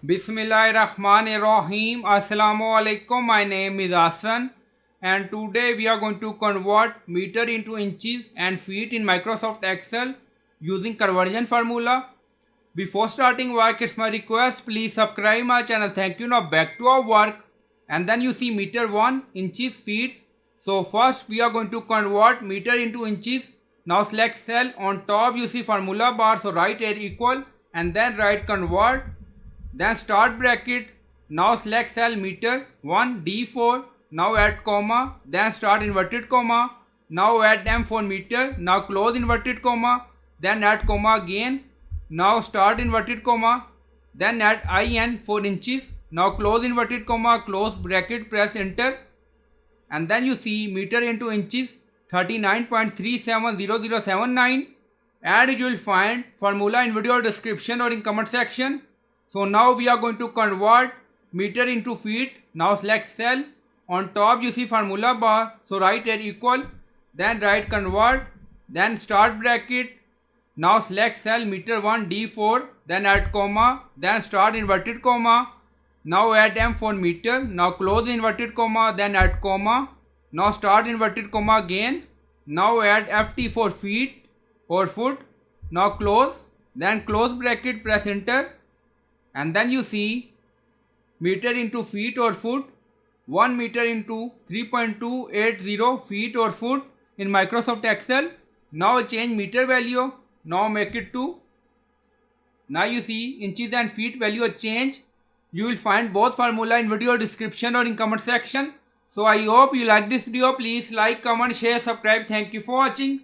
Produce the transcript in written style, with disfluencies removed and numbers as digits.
Bismillahirrahmanirrahim. Assalamu alaikum. My name is Hassan and today we are going to convert meter into inches and feet in Microsoft Excel using conversion formula. Before starting work, it's my request, please subscribe my channel. Thank you. Now back to our work, and then you see meter 1, inches, feet. So first we are going to convert meter into inches. Now select cell. On top you see formula bar, so write here equal and then write convert. Then start bracket. Now select cell meter 1 D4. Now add comma. Then start inverted comma. Now add M for meter. Now close inverted comma. Then add comma again. Now start inverted comma. Then add IN for inches. Now close inverted comma. Close bracket. Press enter. And then you see meter into inches 39.370079. And you will find formula in video description or in comment section. So now we are going to convert meter into feet. Now select cell. On top you see formula bar. So write here equal. Then write convert. Then start bracket. Now select cell meter 1 D4. Then add comma. Then start inverted comma. Now add M for meter. Now close inverted comma. Then add comma. Now start inverted comma again. Now add FT for feet or foot. Now close. Then close bracket. Press enter. And then you see meter into feet or foot, 1 meter into 3.280 feet or foot in Microsoft Excel. Now change meter value. Now make it 2. Now you see inches and feet value change. You will find both formula in video description or in comment section. So I hope you like this video. Please like, comment, share, subscribe. Thank you for watching.